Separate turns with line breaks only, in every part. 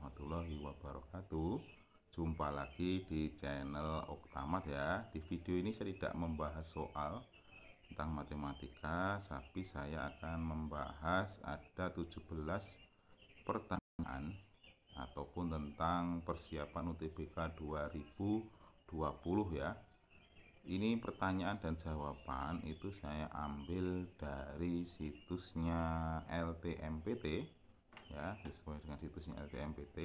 warahmatullahi wabarakatuh. Jumpa lagi di channel Oktamat ya. Di video ini saya tidak membahas soal tentang matematika, tapi saya akan membahas ada 17 pertanyaan ataupun tentang persiapan UTBK 2020 ya. Ini pertanyaan dan jawaban itu saya ambil dari situsnya LTMPT ya, sesuai dengan situsnya LTMPT.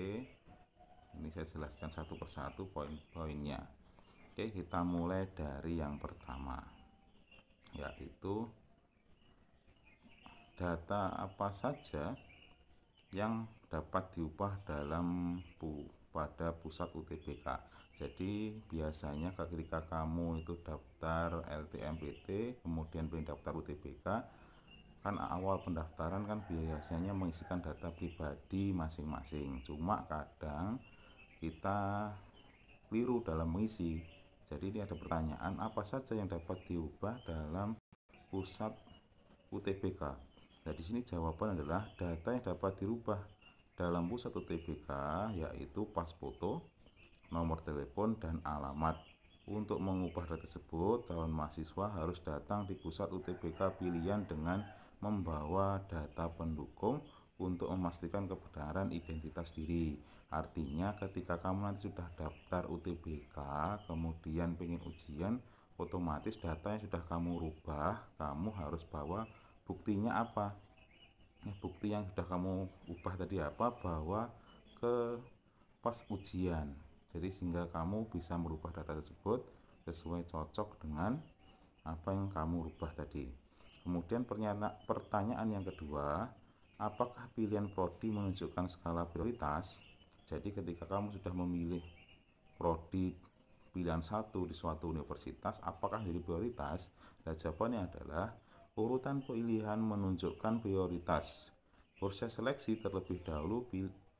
Ini saya jelaskan satu persatu poin-poinnya. Oke, kita mulai dari yang pertama, yaitu data apa saja yang dapat diubah pada pusat UTBK. Jadi biasanya ketika kamu itu daftar LTMPT kemudian pengen daftar UTBK, kan awal pendaftaran kan biasanya mengisikan data pribadi masing-masing. Cuma kadang kita keliru dalam mengisi. Jadi ini ada pertanyaan apa saja yang dapat diubah dalam pusat UTBK. Nah, di sini jawaban adalah data yang dapat dirubah dalam pusat UTBK yaitu pas foto, nomor telepon, dan alamat. Untuk mengubah data tersebut, calon mahasiswa harus datang di pusat UTBK pilihan dengan membawa data pendukung untuk memastikan kebenaran identitas diri. Artinya ketika kamu nanti sudah daftar UTBK, kemudian pengen ujian, otomatis data yang sudah kamu rubah, kamu harus bawa buktinya apa? Bukti yang sudah kamu ubah tadi apa? Bawa ke pas ujian. Jadi sehingga kamu bisa merubah data tersebut sesuai cocok dengan apa yang kamu rubah tadi. Kemudian pertanyaan yang kedua, apakah pilihan prodi menunjukkan skala prioritas? Jadi ketika kamu sudah memilih prodi pilihan satu di suatu universitas, apakah jadi prioritas? Dan jawabannya adalah urutan pilihan menunjukkan prioritas. Proses seleksi terlebih dahulu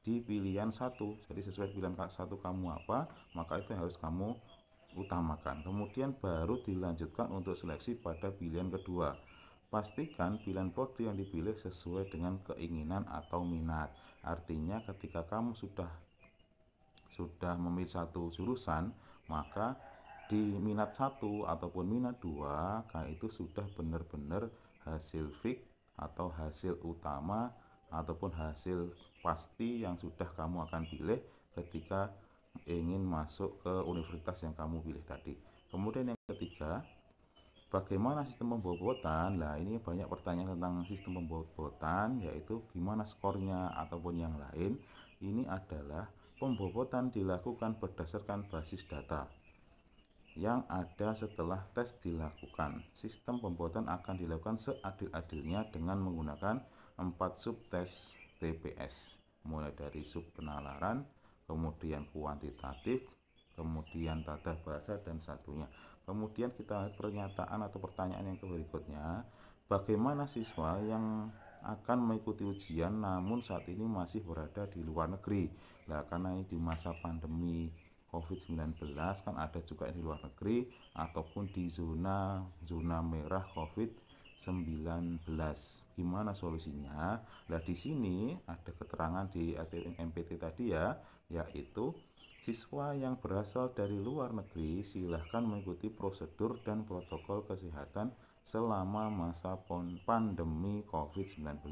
di pilihan satu. Jadi sesuai pilihan satu kamu apa, maka itu yang harus kamu utamakan. Kemudian baru dilanjutkan untuk seleksi pada pilihan kedua. Pastikan pilihan prodi yang dipilih sesuai dengan keinginan atau minat. Artinya ketika kamu sudah memilih satu jurusan, maka di minat satu ataupun minat dua, itu sudah benar-benar hasil fix atau hasil utama ataupun hasil pasti yang sudah kamu akan pilih ketika ingin masuk ke universitas yang kamu pilih tadi. Kemudian yang ketiga, bagaimana sistem pembobotan? Nah, ini banyak pertanyaan tentang sistem pembobotan, yaitu gimana skornya ataupun yang lain. Ini adalah pembobotan dilakukan berdasarkan basis data yang ada setelah tes dilakukan. Sistem pembobotan akan dilakukan seadil-adilnya dengan menggunakan 4 subtes TPS, mulai dari sub penalaran, kemudian kuantitatif, kemudian tata bahasa, dan satunya. Kemudian kita lihat pernyataan atau pertanyaan yang berikutnya, bagaimana siswa yang akan mengikuti ujian namun saat ini masih berada di luar negeri? Nah, karena ini di masa pandemi COVID-19 kan ada juga di luar negeri ataupun di zona merah COVID-19. Gimana solusinya? Nah, di sini ada keterangan di MPT tadi ya, yaitu siswa yang berasal dari luar negeri silahkan mengikuti prosedur dan protokol kesehatan selama masa pandemi COVID-19.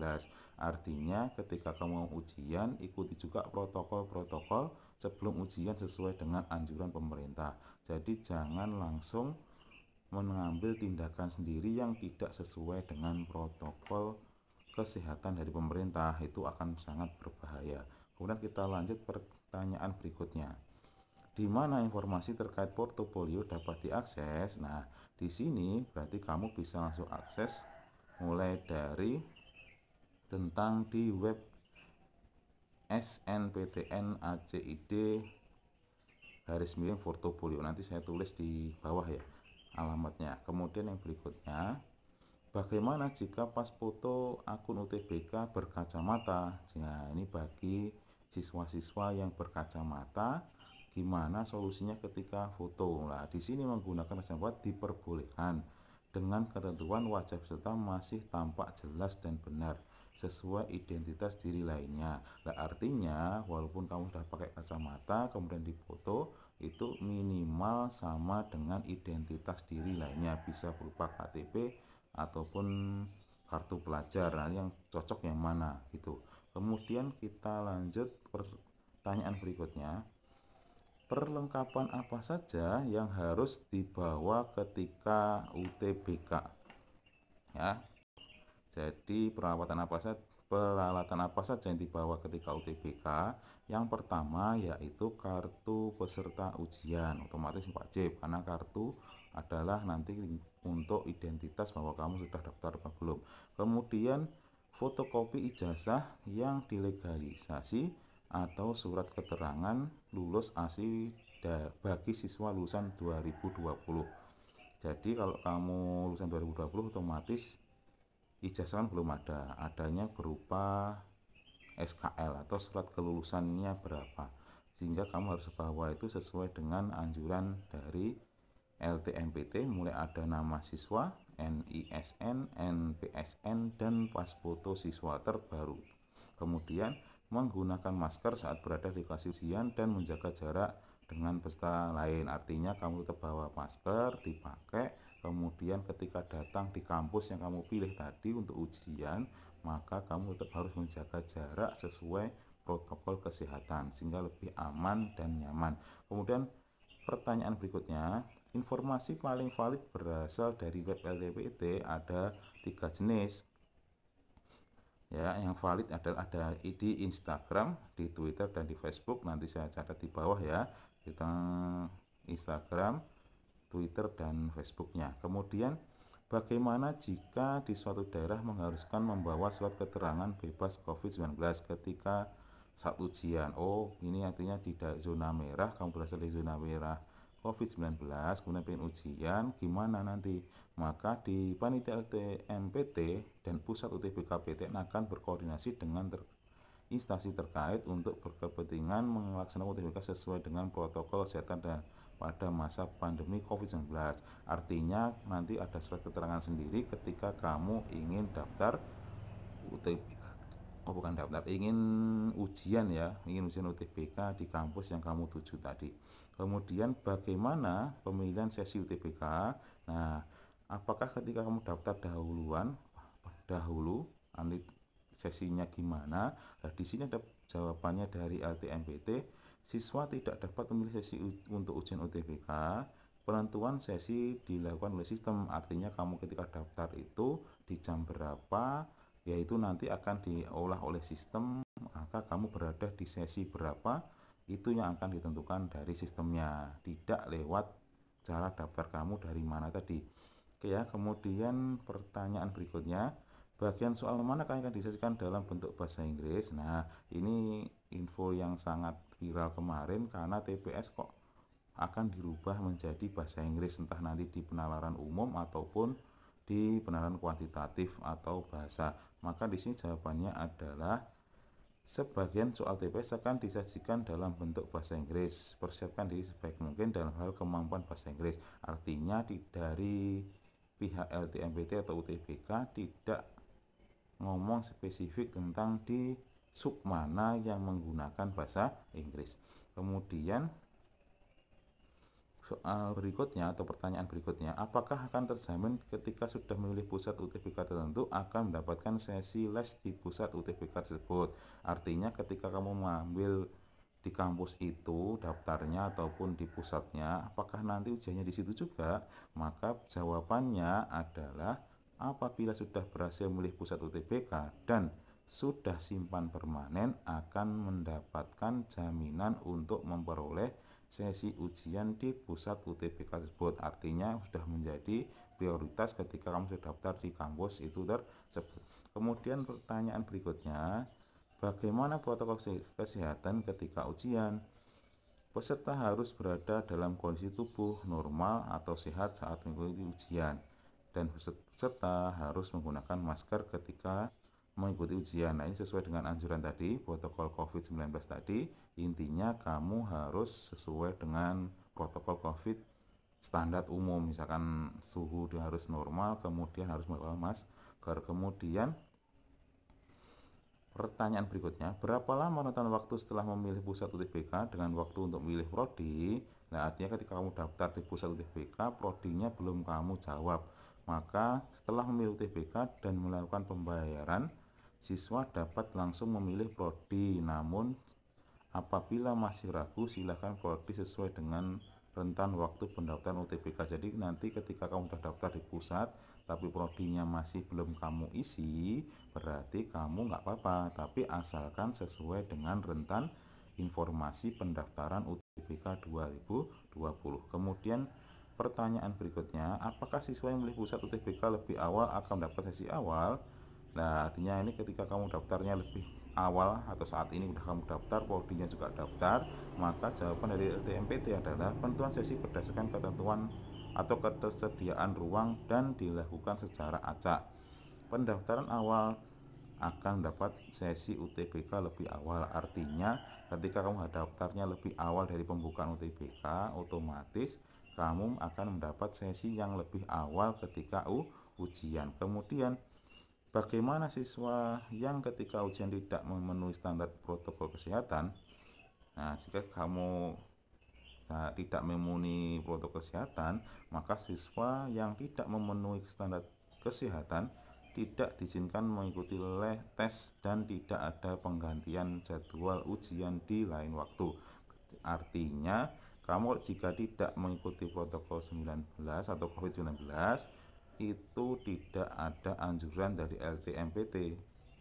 Artinya ketika kamu ujian, ikuti juga protokol-protokol sebelum ujian sesuai dengan anjuran pemerintah. Jadi jangan langsung mengambil tindakan sendiri yang tidak sesuai dengan protokol kesehatan dari pemerintah, itu akan sangat berbahaya. Kemudian kita lanjut pertanyaan berikutnya, di mana informasi terkait portofolio dapat diakses? Nah, di sini berarti kamu bisa langsung akses mulai dari tentang di web SNPTN ACID _ portofolio. Nanti saya tulis di bawah ya alamatnya. Kemudian yang berikutnya, bagaimana jika pas foto akun UTBK berkacamata? Nah, ini bagi siswa-siswa yang berkacamata, gimana solusinya ketika foto? Nah, di sini menggunakan kacamata diperbolehkan dengan ketentuan wajah peserta masih tampak jelas dan benar. sesuai identitas diri lainnya. Nah, artinya walaupun kamu sudah pakai kacamata kemudian difoto, itu minimal sama dengan identitas diri lainnya, bisa berupa KTP ataupun kartu pelajar. Nah, yang cocok yang mana gitu. Kemudian kita lanjut pertanyaan berikutnya. Perlengkapan apa saja yang harus dibawa ketika UTBK? Ya, jadi peralatan apa saja yang dibawa ketika UTBK? Yang pertama yaitu kartu peserta ujian, otomatis wajib karena kartu adalah nanti untuk identitas bahwa kamu sudah daftar atau belum. Kemudian fotokopi ijazah yang dilegalisasi atau surat keterangan lulus asli bagi siswa lulusan 2020. Jadi kalau kamu lulusan 2020 otomatis ijazah kan belum ada, adanya berupa SKL atau surat kelulusannya berapa, sehingga kamu harus bawa itu sesuai dengan anjuran dari LTMPT, mulai ada nama siswa, NISN, NPSN, dan pas foto siswa terbaru. Kemudian menggunakan masker saat berada di lokasi ujian dan menjaga jarak dengan peserta lain. Artinya kamu tetap bawa masker, dipakai. Kemudian ketika datang di kampus yang kamu pilih tadi untuk ujian, maka kamu tetap harus menjaga jarak sesuai protokol kesehatan sehingga lebih aman dan nyaman. Kemudian pertanyaan berikutnya, informasi paling valid berasal dari web LTMPT ada 3 jenis. Ya, yang valid adalah ada di Instagram, di Twitter, dan di Facebook. Nanti saya catat di bawah ya, tentang Instagram, Twitter, dan Facebooknya. Kemudian bagaimana jika di suatu daerah mengharuskan membawa surat keterangan bebas COVID-19 ketika saat ujian? Oh, ini artinya di zona merah, kamu berasal dari zona merah COVID-19, kemudian pengen ujian, gimana nanti? Maka di panitia LTMPT dan pusat UTBK PTN akan berkoordinasi dengan instansi terkait untuk berkepentingan melaksanakan UTBK sesuai dengan protokol kesehatan dan pada masa pandemi COVID-19. Artinya nanti ada surat keterangan sendiri ketika kamu ingin daftar UTBK, bukan daftar, ingin ujian ya, ingin ujian UTBK di kampus yang kamu tuju tadi. Kemudian bagaimana pemilihan sesi UTBK? Nah, apakah ketika kamu daftar dahulu nanti sesinya gimana? Nah, di sini ada jawabannya dari LTMPT. Siswa tidak dapat memilih sesi untuk ujian UTBK. Penentuan sesi dilakukan oleh sistem. Artinya kamu ketika daftar itu di jam berapa, yaitu nanti akan diolah oleh sistem, maka kamu berada di sesi berapa, itu yang akan ditentukan dari sistemnya, tidak lewat cara daftar kamu dari mana tadi. Oke ya, kemudian pertanyaan berikutnya, bagian soal mana akan disajikan dalam bentuk bahasa Inggris? Nah, ini info yang sangat viral kemarin karena TPS kok akan dirubah menjadi bahasa Inggris, entah nanti di penalaran umum ataupun di penalaran kuantitatif atau bahasa. Maka di sini jawabannya adalah sebagian soal TPS akan disajikan dalam bentuk bahasa Inggris. Persiapkan diri sebaik mungkin dalam hal kemampuan bahasa Inggris. Artinya dari pihak LTMPT atau UTBK tidak ngomong spesifik tentang di sub mana yang menggunakan bahasa Inggris. Kemudian soal berikutnya atau pertanyaan berikutnya, apakah akan terjamin ketika sudah memilih pusat UTBK tertentu akan mendapatkan sesi les di pusat UTBK tersebut? Artinya ketika kamu mengambil di kampus itu daftarnya ataupun di pusatnya, apakah nanti ujiannya di situ juga? Maka jawabannya adalah apabila sudah berhasil memilih pusat UTBK dan sudah simpan permanen akan mendapatkan jaminan untuk memperoleh sesi ujian di pusat UTBK tersebut. Artinya sudah menjadi prioritas ketika kamu sudah daftar di kampus itu tersebut. Kemudian pertanyaan berikutnya, bagaimana protokol kesehatan ketika ujian? Peserta harus berada dalam kondisi tubuh normal atau sehat saat mengikuti ujian, dan peserta harus menggunakan masker ketika mengikuti ujian. Nah, ini sesuai dengan anjuran tadi, protokol COVID-19 tadi. Intinya kamu harus sesuai dengan protokol COVID standar umum, misalkan suhu harus normal, kemudian harus memakai masker, kemudian Pertanyaan berikutnya, berapa lama rentan waktu setelah memilih pusat UTBK dengan waktu untuk memilih prodi? Nah, artinya ketika kamu daftar di pusat UTBK, prodinya belum kamu jawab. Maka setelah memilih UTBK dan melakukan pembayaran, siswa dapat langsung memilih prodi. Namun, apabila masih ragu, silakan prodi sesuai dengan rentan waktu pendaftaran UTBK. Jadi nanti ketika kamu sudah daftar di pusat tapi prodinya masih belum kamu isi, berarti kamu nggak apa-apa, tapi asalkan sesuai dengan rentan informasi pendaftaran UTBK 2020. Kemudian pertanyaan berikutnya, apakah siswa yang memilih pusat UTBK lebih awal akan mendapat sesi awal? Nah, artinya ini ketika kamu daftarnya lebih awal atau saat ini udah kamu daftar, prodinya juga daftar, maka jawaban dari LTMPT adalah penentuan sesi berdasarkan ketentuan atau ketersediaan ruang dan dilakukan secara acak. Pendaftaran awal akan dapat sesi UTBK lebih awal. Artinya ketika kamu daftarnya lebih awal dari pembukaan UTBK, otomatis kamu akan mendapat sesi yang lebih awal ketika ujian. Kemudian bagaimana siswa yang ketika ujian tidak memenuhi standar protokol kesehatan? Nah, jika kamu tidak memenuhi protokol kesehatan, maka siswa yang tidak memenuhi standar kesehatan tidak diizinkan mengikuti tes dan tidak ada penggantian jadwal ujian di lain waktu. Artinya, kamu jika tidak mengikuti protokol 19 atau COVID-19, itu tidak ada anjuran dari LTMPT.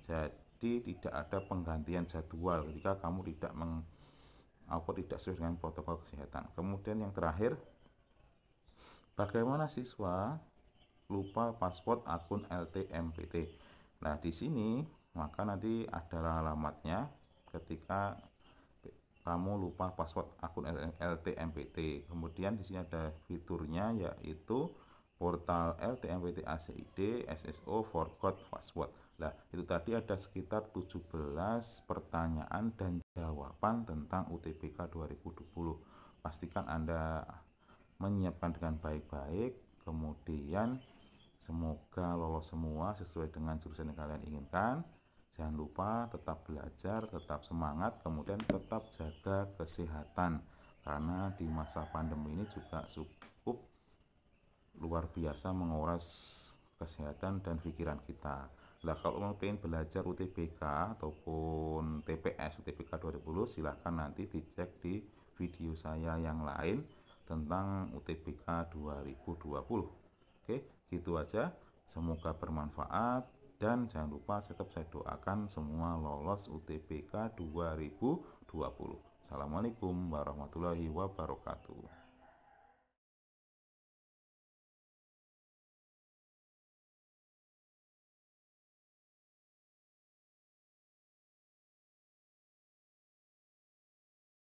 Jadi tidak ada penggantian jadwal ketika kamu tidak sesuai dengan protokol kesehatan. Kemudian yang terakhir, bagaimana siswa lupa password akun LTMPT? Nah, di sini maka nanti ada alamatnya ketika kamu lupa password akun LTMPT. Kemudian di sini ada fiturnya, yaitu portal LTMPT ACID SSO forgot password. Nah, itu tadi ada sekitar 17 pertanyaan dan jawaban tentang UTBK 2020. Pastikan Anda menyiapkan dengan baik-baik, kemudian semoga lolos semua sesuai dengan jurusan yang kalian inginkan. Jangan lupa tetap belajar, tetap semangat, kemudian tetap jaga kesehatan, karena di masa pandemi ini juga cukup luar biasa menguras kesehatan dan pikiran kita. Lah, kalau mau pengen belajar UTBK ataupun TPS UTBK 2020, silahkan nanti dicek di video saya yang lain tentang UTBK 2020. Oke, gitu aja. Semoga bermanfaat dan jangan lupa tetap saya doakan semua lolos UTBK 2020. Assalamualaikum warahmatullahi wabarakatuh.